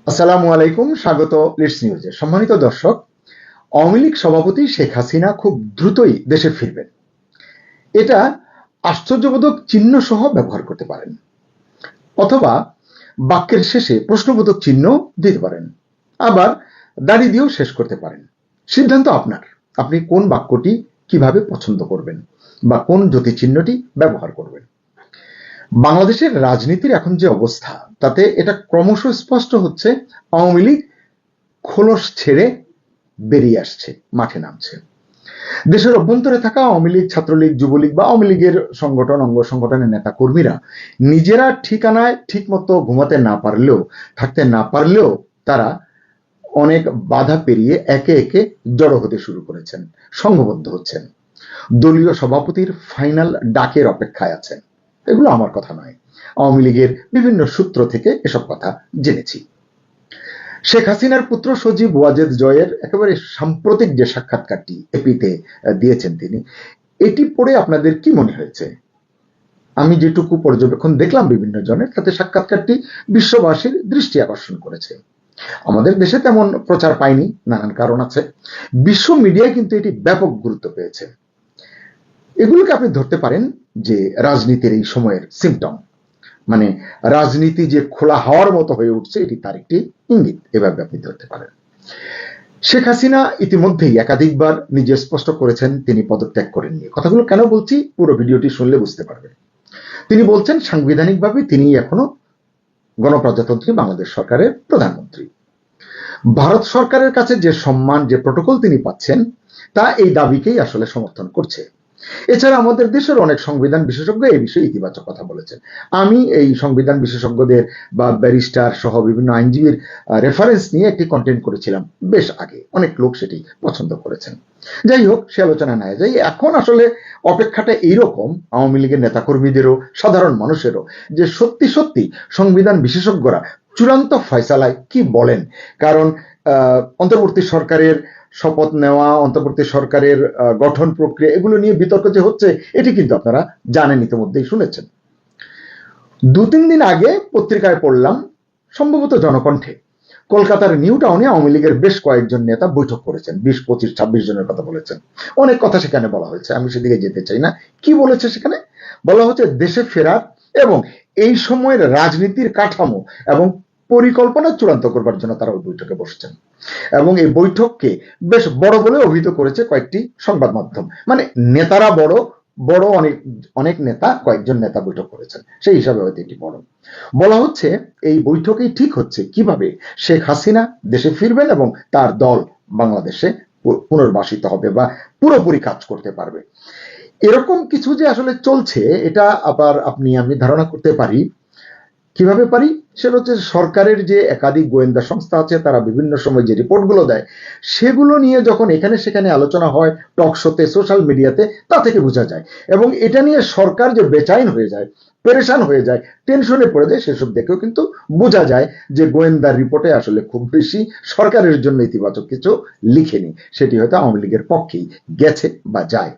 আসসালামু আলাইকুম, স্বাগত লিডস নিউজে। সম্মানিত দর্শক, আওয়ামী লীগ সভাপতি শেখ হাসিনা খুব দ্রুতই দেশে ফিরবেন, এটা আশ্চর্যবোধক চিহ্ন সহ ব্যবহার করতে পারেন, অথবা বাক্যের শেষে প্রশ্নবোধক চিহ্ন দিতে পারেন, আবার দাড়ি দিয়েও শেষ করতে পারেন। সিদ্ধান্ত আপনার, আপনি কোন বাক্যটি কিভাবে পছন্দ করবেন বা কোন জ্যোতি চিহ্নটি ব্যবহার করবেন। বাংলাদেশের রাজনীতির এখন যে অবস্থা, তাতে এটা ক্রমশ স্পষ্ট হচ্ছে আওয়ামী লীগ খোলস ছেড়ে বেরিয়ে আসছে, মাঠে নামছে। দেশের অভ্যন্তরে থাকা আওয়ামী লীগ, ছাত্রলীগ, যুবলীগ বা আওয়ামী লীগের সংগঠন, অঙ্গ সংগঠনের নেতা কর্মীরা নিজেরা ঠিকানায় ঠিক মতো ঘুমাতে না পারলেও, থাকতে না পারলেও, তারা অনেক বাধা পেরিয়ে একে একে জড়ো হতে শুরু করেছেন, সংঘবদ্ধ হচ্ছেন, দলীয় সভাপতির ফাইনাল ডাকের অপেক্ষায় আছেন। এগুলো আমার কথা নয়, আওয়ামী লীগের বিভিন্ন সূত্র থেকে এসব কথা জেনেছি। শেখ হাসিনার পুত্র সজীব ওয়াজেদ জয়ের একেবারে সাম্প্রতিক যে সাক্ষাৎকারটি এপিতে দিয়েছেন তিনি, এটি পড়ে আপনাদের কি মনে হয়েছে? আমি যেটুকু পর্যবেক্ষণ দেখলাম বিভিন্ন জনের, তাতে সাক্ষাৎকারটি বিশ্ববাসীর দৃষ্টি আকর্ষণ করেছে। আমাদের দেশে তেমন প্রচার পায়নি, নানান কারণ আছে। বিশ্ব মিডিয়ায় কিন্তু এটি ব্যাপক গুরুত্ব পেয়েছে। এগুলোকে আপনি ধরতে পারেন যে রাজনীতির এই সময়ের সিমটম, মানে রাজনীতি যে খোলা হওয়ার মতো হয়ে উঠছে, এটি তার একটি ইঙ্গিত, এভাবে আপনি ধরতে পারেন। শেখ হাসিনা ইতিমধ্যেই একাধিকবার নিজে স্পষ্ট করেছেন তিনি পদত্যাগ করেননি। কথাগুলো কেন বলছি, পুরো ভিডিওটি শুনলে বুঝতে পারবেন। তিনি বলছেন সাংবিধানিকভাবে তিনি এখনো গণপ্রজাতন্ত্রী বাংলাদেশ সরকারের প্রধানমন্ত্রী। ভারত সরকারের কাছে যে সম্মান, যে প্রটোকল তিনি পাচ্ছেন, তা এই দাবিকেই আসলে সমর্থন করছে। এছাড়া আমাদের দেশের অনেক সংবিধান বিশেষজ্ঞ এই বিষয়ে ইতিবাচক কথা বলেছেন। আমি এই সংবিধান বিশেষজ্ঞদের বা ব্যারিস্টার সহ বিভিন্ন আইনজীবীর রেফারেন্স নিয়ে একটি কন্টেন্ট করেছিলাম বেশ আগে, অনেক লোক সেটি পছন্দ করেছেন। যাই হোক, সে আলোচনা না যাই। এখন আসলে অপেক্ষাটা এইরকম, আওয়ামী লীগের নেতাকর্মীদেরও, সাধারণ মানুষেরও, যে সত্যি সত্যি সংবিধান বিশেষজ্ঞরা চূড়ান্ত ফয়সালায় কি বলেন। কারণ অন্তর্বর্তী সরকারের শপথ নেওয়া, অন্তর্বর্তী সরকারের গঠন প্রক্রিয়া, এগুলো নিয়ে বিতর্ক যে হচ্ছে, এটি কিন্তু আপনারা জানেন, ইতিমধ্যেই শুনেছেন। 2-3 দিন আগে পত্রিকায় পড়লাম, সম্ভবত জনকণ্ঠে, কলকাতার নিউ টাউনে আওয়ামী লীগের বেশ কয়েকজন নেতা বৈঠক করেছেন, 20, 25, 26 জনের কথা বলেছেন। অনেক কথা সেখানে বলা হয়েছে, আমি সেদিকে যেতে চাই না। কি বলেছে সেখানে? বলা হচ্ছে দেশে ফেরার এবং এই সময়ের রাজনীতির কাঠামো এবং পরিকল্পনা চূড়ান্ত করবার জন্য তারা ওই বৈঠকে বসছেন, এবং এই বৈঠককে বেশ বড় বলে অভিহিত করেছে কয়েকটি সংবাদ মাধ্যম। মানে নেতারা বড় বড়, অনেক অনেক নেতা, কয়েকজন নেতা বৈঠক করেছেন, সেই হিসাবে হয়তো এটি বড়। বলা হচ্ছে এই বৈঠকেই ঠিক হচ্ছে কিভাবে শেখ হাসিনা দেশে ফিরবেন এবং তার দল বাংলাদেশে পুনর্বাসিত হবে বা পুরোপুরি কাজ করতে পারবে। এরকম কিছু যে আসলে চলছে, এটা আবার আমি ধারণা করতে পারি। কিভাবে পারি? সেটা হচ্ছে সরকারের যে একাধিক গোয়েন্দা সংস্থা আছে, তারা বিভিন্ন সময় যে রিপোর্টগুলো দেয়, সেগুলো নিয়ে যখন এখানে সেখানে আলোচনা হয়, টক শোতে, সোশ্যাল মিডিয়াতে, তা থেকে বোঝা যায়। এবং এটা নিয়ে সরকার যে বেচাইন হয়ে যায়, পেরেশান হয়ে যায়, টেনশনে পড়ে যায়, সেসব দেখেও কিন্তু বোঝা যায় যে গোয়েন্দার রিপোর্টে আসলে খুব বেশি সরকারের জন্য ইতিবাচক কিছু লিখেনি। সেটি হয়তো আওয়ামী লীগের পক্ষেই গেছে বা যায়।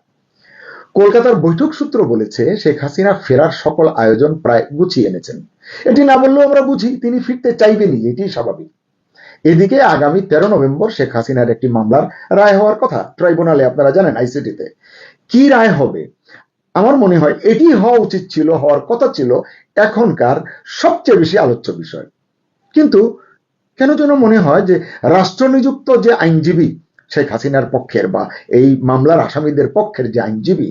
কলকাতার বৈঠক সূত্র বলেছে শেখ হাসিনা ফেরার সকল আয়োজন প্রায় গুছিয়ে এনেছেন। এটি না বললেও আমরা বুঝি তিনি ফিরতে চাইবেনই, এটি স্বাভাবিক। এদিকে আগামী 13 নভেম্বর শেখ হাসিনার একটি মামলার রায় হওয়ার কথা ট্রাইব্যুনালে, আপনারা জানেন, আইসিটিতে। কি রায় হবে? আমার মনে হয় এটি হওয়া উচিত ছিল, হওয়ার কথা ছিল এখনকার সবচেয়ে বেশি আলোচ্য বিষয়। কিন্তু কেন যেন মনে হয় যে রাষ্ট্রনিযুক্ত যে আইনজীবী শেখ হাসিনার পক্ষের বা এই মামলার আসামিদের পক্ষের যে আইনজীবী,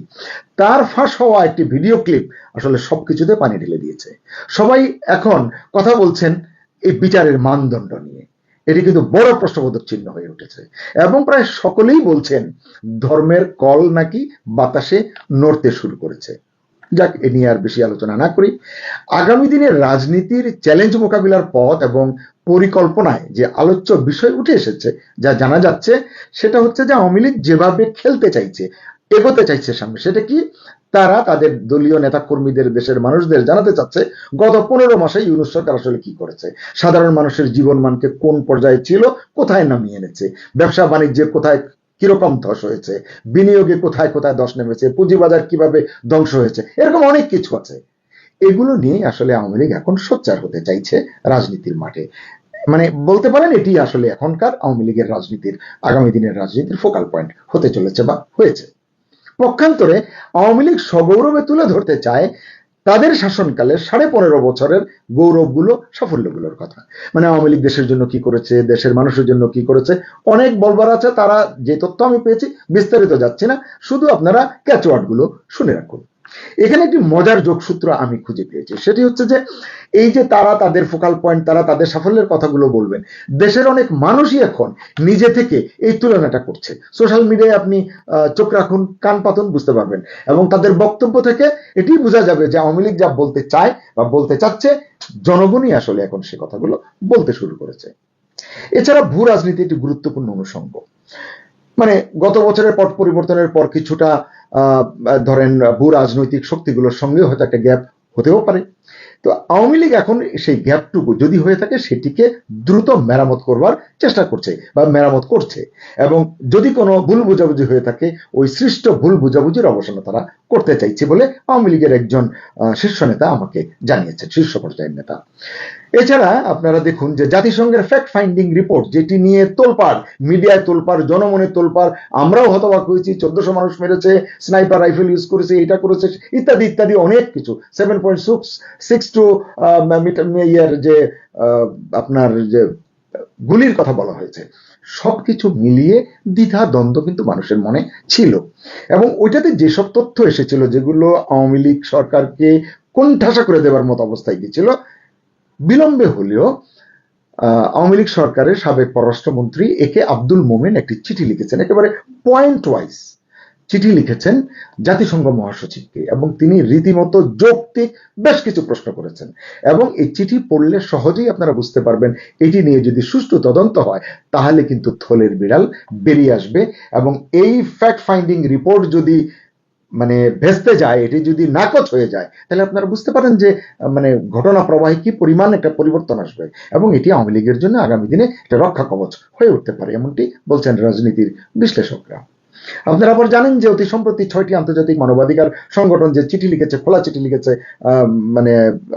তার ফাঁস হওয়া একটি ভিডিও ক্লিপ আসলে সবকিছুতে পানি ঢেলে দিয়েছে। সবাই এখন কথা বলছেন এই বিচারের মানদণ্ড নিয়ে। এটি কিন্তু বড় প্রশ্নবোধক চিহ্ন হয়ে উঠেছে, এবং প্রায় সকলেই বলছেন ধর্মের কল নাকি বাতাসে নড়তে শুরু করেছে। যাক, এ নিয়ে আর বেশি আলোচনা না করি। আগামী দিনের রাজনীতির চ্যালেঞ্জ মোকাবিলার পথ এবং পরিকল্পনায় যে আলোচ্য বিষয় উঠে এসেছে, যা জানা যাচ্ছে, সেটা হচ্ছে যে আওয়ামী লীগ যেভাবে খেলতে চাইছে, এগোতে চাইছে সামনে, সেটা কি? তারা তাদের দলীয় নেতা কর্মীদের, দেশের মানুষদের জানাতে চাচ্ছে গত 15 মাসে ইউনূস সরকার আসলে কি করেছে, সাধারণ মানুষের জীবন মানকে কোন পর্যায়ে ছিল, কোথায় নামিয়ে এনেছে, ব্যবসা বাণিজ্যে কোথায় কিরকম ধস হয়েছে, বিনিয়োগে কোথায় কোথায় ধস নেমেছে, পুঁজিবাজার কিভাবে ধ্বংস হয়েছে, এরকম অনেক কিছু আছে। এগুলো নিয়ে আসলে আওয়ামী লীগ এখন সোচ্চার হতে চাইছে রাজনীতির মাঠে। মানে বলতে পারেন এটি আসলে এখনকার আওয়ামী লীগের রাজনীতির, আগামী দিনের রাজনীতির ফোকাল পয়েন্ট হতে চলেছে বা হয়েছে। পক্ষান্তরে আওয়ামী লীগ সগৌরবে তুলে ধরতে চায় তাদের শাসনকালে 15.5 বছরের গৌরবগুলো, সাফল্যগুলোর কথা। মানে আওয়ামী লীগ দেশের জন্য কি করেছে, দেশের মানুষের জন্য কি করেছে, অনেক বলবার আছে। তারা যে তথ্য আমি পেয়েছি, বিস্তারিত যাচ্ছি না, শুধু আপনারা ক্যাচওয়ার্ড গুলো শুনে রাখুন। এখানে একটি মজার যোগসূত্র আমি খুঁজে পেয়েছি, সেটি হচ্ছে যে এই যে তারা তাদের ফোকাল পয়েন্ট, তারা তাদের সাফল্যের কথাগুলো বলবেন, দেশের অনেক মানুষই এখন নিজে থেকে এই তুলনাটা করছে। সোশ্যাল মিডিয়ায় আপনি চোখ রাখুন, কান পাতুন, বুঝতে পারবেন। এবং তাদের বক্তব্য থেকে এটি বোঝা যাবে যে আওয়ামী লীগ যা বলতে চায় বা বলতে চাচ্ছে, জনগণই আসলে এখন সে কথাগুলো বলতে শুরু করেছে। এছাড়া ভূ রাজনীতি একটি গুরুত্বপূর্ণ অনুষঙ্গ। মানে গত বছরের পট পরিবর্তনের পর কিছুটা ধরেন ভূ রাজনৈতিক শক্তিগুলোর সঙ্গে হয়তো একটা গ্যাপ হতেও পারে। তো আওয়ামী লীগ এখন সেই গ্যাপটুকু যদি হয়ে থাকে, সেটিকে দ্রুত মেরামত করবার চেষ্টা করছে বা মেরামত করছে। এবং যদি কোনো ভুল বোঝাবুঝি হয়ে থাকে, ওই সৃষ্ট ভুল বোঝাবুঝির অবসান তারা করতে চাইছে বলে আওয়ামী লীগের একজন শীর্ষ নেতা আমাকে জানিয়েছেন, শীর্ষ পর্যায়ের নেতা। এছাড়া আপনারা দেখুন যে জাতিসংঘের ফ্যাক্ট ফাইন্ডিং রিপোর্ট, যেটি নিয়ে তোলপাড়, মিডিয়ায় তোলপাড়, জনমনে তোলপাড়, আমরাও হতবাক হয়েছি, 1400 মানুষ মেরেছে, স্নাইপার রাইফেল ইউজ করেছে, এটা করেছে, ইত্যাদি ইত্যাদি অনেক কিছু। 7.62 মিটার যে আপনার যে গুলির কথা বলা হয়েছে, সবকিছু মিলিয়ে দ্বিধা দ্বন্দ্ব কিন্তু মানুষের মনে ছিল। এবং ওইটাতে যেসব তথ্য এসেছিল, যেগুলো আওয়ামী লীগ সরকারকে কোণঠাসা করে দেওয়ার মতো অবস্থায় গিয়েছিল, বিলম্বে হলেও আওয়ামী লীগ সরকারের সাবেক পররাষ্ট্রমন্ত্রী এ কে আব্দুল মোমেন একটি চিঠি লিখেছেন, একেবারে পয়েন্ট ওয়াইজ চিঠি লিখেছেন জাতিসংঘ মহাসচিবকে, এবং তিনি রীতিমতো যৌক্তিক বেশ কিছু প্রশ্ন করেছেন। এবং এই চিঠি পড়লে সহজেই আপনারা বুঝতে পারবেন, এটি নিয়ে যদি সুষ্ঠু তদন্ত হয়, তাহলে কিন্তু থলের বিড়াল বেরিয়ে আসবে। এবং এই ফ্যাক্ট ফাইন্ডিং রিপোর্ট যদি মানে ভেস্তে যায়, এটি যদি নাকচ হয়ে যায়, তাহলে আপনারা বুঝতে পারেন যে মানে ঘটনা প্রবাহে কি পরিমাণ একটা পরিবর্তন আসবে। এবং এটি আওয়ামী লীগের জন্য আগামী দিনে একটা রক্ষা কবচ হয়ে উঠতে পারে, এমনটি বলছেন রাজনীতির বিশ্লেষকরা। আপনারা আবার জানেন যে অতি সম্প্রতি 6টি আন্তর্জাতিক মানবাধিকার সংগঠন যে চিঠি লিখেছে, খোলা চিঠি লিখেছে মানে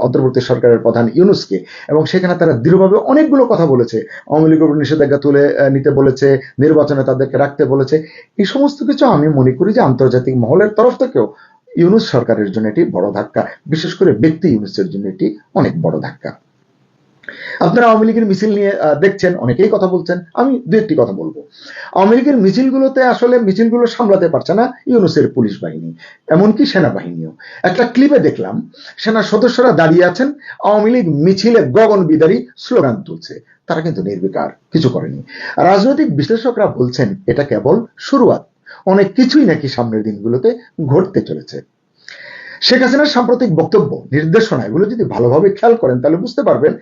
অন্তর্বর্তী সরকারের প্রধান ইউনূসকে, এবং সেখানে তারা দৃঢ়ভাবে অনেকগুলো কথা বলেছে। আওয়ামী লীগের উপর নিষেধাজ্ঞা তুলে নিতে বলেছে, নির্বাচনে তাদেরকে রাখতে বলেছে। এই সমস্ত কিছু আমি মনে করি যে আন্তর্জাতিক মহলের তরফ থেকেও ইউনূস সরকারের জন্য এটি বড় ধাক্কা, বিশেষ করে ব্যক্তি ইউনূসের জন্য এটি অনেক বড় ধাক্কা। আপনারা আওয়ামী লীগের মিছিল নিয়ে দেখছেন, অনেকেই কথা বলছেন, আমি দু একটি কথা বলবো। আওয়ামী লীগের মিছিলগুলোতে আসলে মিছিলগুলো সামলাতে পারছে না ইউনূসের পুলিশ বাহিনী, এমনকি সেনাবাহিনীও। একটা ক্লিপে দেখলাম সেনা সদস্যরা দাঁড়িয়ে আছেন, আওয়ামী লীগ মিছিলে গগন বিদারী স্লোগান তুলছে, তারা কিন্তু নির্বিকার, কিছু করেনি। রাজনৈতিক বিশ্লেষকরা বলছেন এটা কেবল শুরুয়াত, অনেক কিছুই নাকি সামনের দিনগুলোতে ঘটতে চলেছে। শেখ হাসিনার সাম্প্রতিক বক্তব্য, নির্দেশনা, এগুলো যদি ভালোভাবে খেয়াল করেন তাহলে বুঝতে পারবেন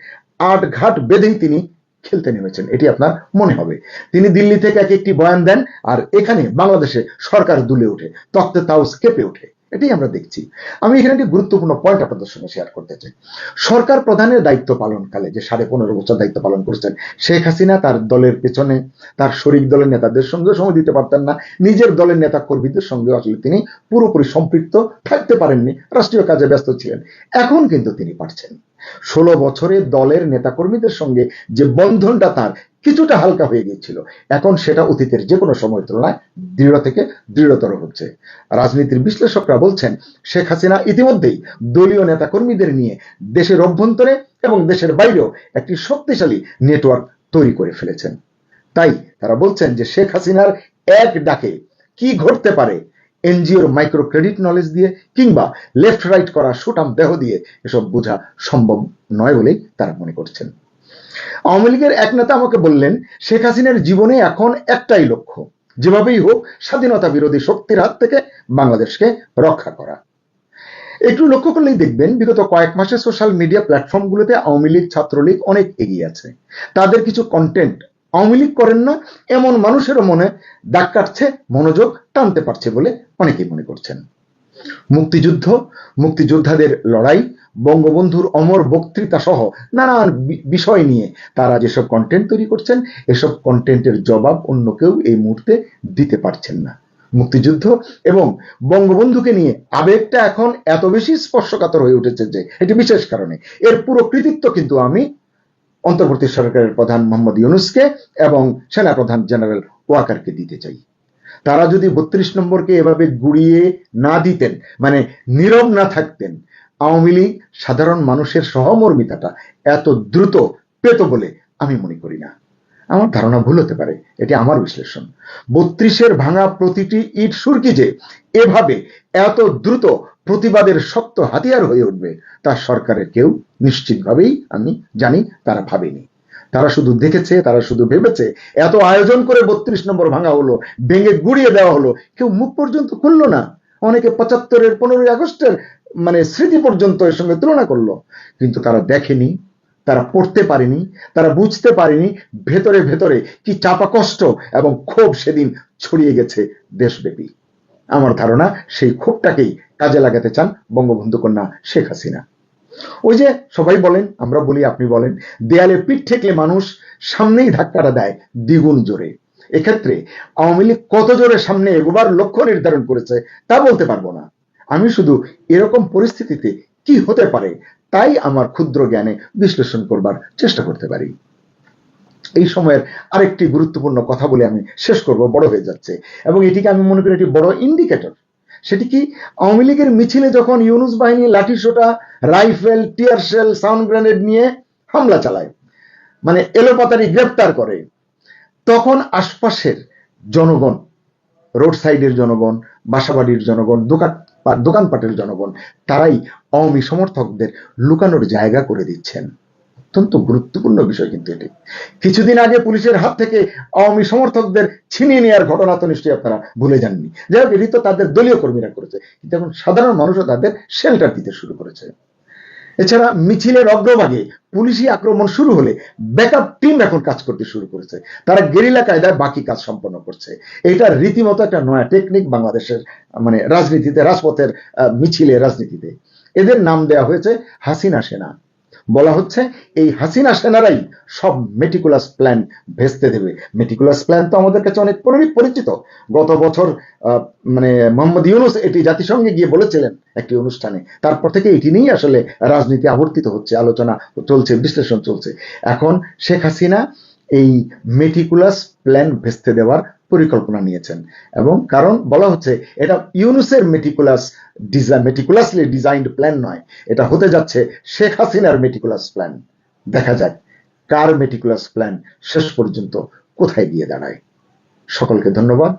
আট ঘাট বেঁধেই তিনি খেলতে নেমেছেন, এটি আপনার মনে হবে। তিনি দিল্লি থেকে এক একটি বয়ান দেন, আর এখানে বাংলাদেশে সরকার দুলে ওঠে, তক্তে তাউস কেঁপে ওঠে, এটাই আমরা দেখছি। আমি এখানে একটি গুরুত্বপূর্ণ পয়েন্ট আপনাদের সঙ্গে শেয়ার করতে চাই। সরকার প্রধানের দায়িত্ব পালনকালে যে 15.5 বছর দায়িত্ব পালন করেছেন শেখ হাসিনা, তার দলের পেছনে তার শরিক দলের নেতাদের সঙ্গে সময় দিতে পারতেন না, নিজের দলের নেতা কর্মীদের সঙ্গে আসলে তিনি পুরোপুরি সম্পৃক্ত থাকতে পারেননি, রাষ্ট্রীয় কাজে ব্যস্ত ছিলেন। এখন কিন্তু তিনি পারছেন। 16 বছরে দলের নেতাকর্মীদের সঙ্গে যে বন্ধনটা তার কিছুটা হালকা হয়ে গিয়েছিল, এখন সেটা অতীতের যে কোনো সময়ের তুলনায় দৃঢ় থেকে দৃঢ়তর হচ্ছে। রাজনীতির বিশ্লেষকরা বলছেন শেখ হাসিনা ইতিমধ্যেই দলীয় নেতাকর্মীদের নিয়ে দেশের অভ্যন্তরে এবং দেশের বাইরেও একটি শক্তিশালী নেটওয়ার্ক তৈরি করে ফেলেছেন। তাই তারা বলছেন যে শেখ হাসিনার এক ডাকে কি ঘটতে পারে, এনজিওর মাইক্রো ক্রেডিট নলেজ দিয়ে কিংবা লেফট রাইট করা সুটাম দেহ দিয়ে এসব বোঝা সম্ভব নয় বলেই তারা মনে করছেন। আওয়ামী লীগের এক নেতা আমাকে বললেন, শেখ হাসিনার জীবনে এখন একটাই লক্ষ্য, যেভাবেই হোক স্বাধীনতা বিরোধী শক্তির হাত থেকে বাংলাদেশকে রক্ষা করা। একটু লক্ষ্য করলেই দেখবেন বিগত কয়েক মাসে সোশ্যাল মিডিয়া প্ল্যাটফর্মগুলোতে আওয়ামী লীগ, ছাত্রলীগ অনেক এগিয়ে আছে। তাদের কিছু কন্টেন্ট আওয়ামী লীগ করেন না এমন মানুষেরও মনে দাগ কাটছে, মনোযোগ টানতে পারছে বলে অনেকেই মনে করছেন। মুক্তিযুদ্ধ, মুক্তিযোদ্ধাদের লড়াই, বঙ্গবন্ধুর অমর বক্তৃতা সহ নানান বিষয় নিয়ে তারা যেসব কন্টেন্ট তৈরি করছেন, এসব কন্টেন্টের জবাব অন্য কেউ এই মুহূর্তে দিতে পারছেন না। মুক্তিযুদ্ধ এবং বঙ্গবন্ধুকে নিয়ে আবেগটা এখন এত বেশি স্পর্শকাতর হয়ে উঠেছে যে এটি বিশেষ কারণে এর পুরো কৃতিত্ব কিন্তু আমি অন্তর্বর্তী সরকারের প্রধান মোহাম্মদ ইউনূসকে এবং সেনাপ্রধান জেনারেল ওয়াকারকে দিতে চাই। তারা যদি 32 নম্বরকে এভাবে গুড়িয়ে না দিতেন, মানে নীরব না থাকতেন, আওয়ামী লীগ সাধারণ মানুষের সহমর্মিতাটা এত দ্রুত পেত বলে আমি মনে করি না। আমার ধারণা ভুল হতে পারে, এটি আমার বিশ্লেষণ। 32-এর ভাঙা প্রতিটি ইট সুরকি যে এভাবে এত দ্রুত প্রতিবাদের শক্ত হাতিয়ার হয়ে উঠবে তা সরকারের কেউ নিশ্চিতভাবেই আমি জানি তারা ভাবেনি। তারা শুধু দেখেছে, তারা শুধু ভেবেছে এত আয়োজন করে 32 নম্বর ভাঙা হলো, ভেঙে গুড়িয়ে দেওয়া হলো, কেউ মুখ পর্যন্ত খুললো না। অনেকে 75-এর 15ই আগস্টের মানে স্মৃতি পর্যন্ত এর সঙ্গে তুলনা করলো, কিন্তু তারা দেখেনি, তারা পড়তে পারেনি, তারা বুঝতে পারেনি ভেতরে ভেতরে কি চাপা কষ্ট এবং ক্ষোভ সেদিন ছড়িয়ে গেছে দেশব্যাপী। আমার ধারণা সেই ক্ষোভটাকেই কাজে লাগাতে চান বঙ্গবন্ধু কন্যা শেখ হাসিনা। ওই যে সবাই বলেন, আমরা বলি, আপনি বলেন, দেয়ালে পিঠ ঠেকলে মানুষ সামনেই ধাক্কাটা দেয় দ্বিগুণ জোরে। এক্ষেত্রে আওয়ামী লীগ কত জোরে সামনে এগোবার লক্ষ্য নির্ধারণ করেছে তা বলতে পারবো না। আমি শুধু এরকম পরিস্থিতিতে কি হতে পারে তাই আমার ক্ষুদ্র জ্ঞানে বিশ্লেষণ করবার চেষ্টা করতে পারি। এই সময়ের আরেকটি গুরুত্বপূর্ণ কথা বলে আমি শেষ করব, বড় হয়ে যাচ্ছে, এবং এটিকে আমি মনে করি এটি বড় ইন্ডিকেটর। সেটি কি, আওয়ামী লীগের মিছিলে যখন ইউনূস বাহিনী লাঠিসোঁটা, rifle, tear shell, sound grenade নিয়ে হামলা চালায়, মানে এলোপাতাড়ি গ্রেপ্তার করে, তখন আশপাশের জনগণ, রোড সাইডের জনগণ, বাসাবাড়ির জনগণ, দোকানপাটের জনগণ, তারাই আওয়ামী সমর্থকদের লুকানোর জায়গা করে দিচ্ছেন। অত্যন্ত গুরুত্বপূর্ণ বিষয় কিন্তু এটি। কিছুদিন আগে পুলিশের হাত থেকে আওয়ামী সমর্থকদের ছিনিয়ে নেওয়ার ঘটনা তো নিশ্চয়ই আপনারা ভুলে যাননি। যাই হোক, এটি তো তাদের দলীয় কর্মীরা করেছে, কিন্তু এখন সাধারণ মানুষও তাদের শেল্টার দিতে শুরু করেছে। এছাড়া মিছিলের অগ্রভাগে পুলিশি আক্রমণ শুরু হলে ব্যাকআপ টিম এখন কাজ করতে শুরু করেছে, তারা গেরিলা কায়দায় বাকি কাজ সম্পন্ন করছে। এটা রীতিমতো একটা নয়া টেকনিক বাংলাদেশের মানে রাজনীতিতে, রাজপথের মিছিলের রাজনীতিতে। এদের নাম দেওয়া হয়েছে হাসিনা সেনা। বলা হচ্ছে এই হাসিনা সেনারাই সব মেটিকুলাস প্ল্যান ভেস্তে দেবে। মেটিকুলাস প্ল্যান তো আমাদের কাছে অনেক পরিচিত। গত বছর মানে মোহাম্মদ ইউনূস এটি জাতিসংঘে গিয়ে বলেছিলেন একটি অনুষ্ঠানে। তারপর থেকে এটি নিয়েই আসলে রাজনীতি আবর্তিত হচ্ছে, আলোচনা চলছে, বিশ্লেষণ চলছে। এখন শেখ হাসিনা এই মেটিকুলাস প্ল্যান ভেস্তে দেওয়ার পরিকল্পনা নিয়েছেন, এবং কারণ বলা হচ্ছে এটা ইউনূসের মেটিকুলাসলি ডিজাইনড প্ল্যান নয়, এটা হতে যাচ্ছে শেখ হাসিনার মেটিকুলাস প্ল্যান। দেখা যাক কার মেটিকুলাস প্ল্যান শেষ পর্যন্ত কোথায় গিয়ে দাঁড়ায়। সকলকে ধন্যবাদ।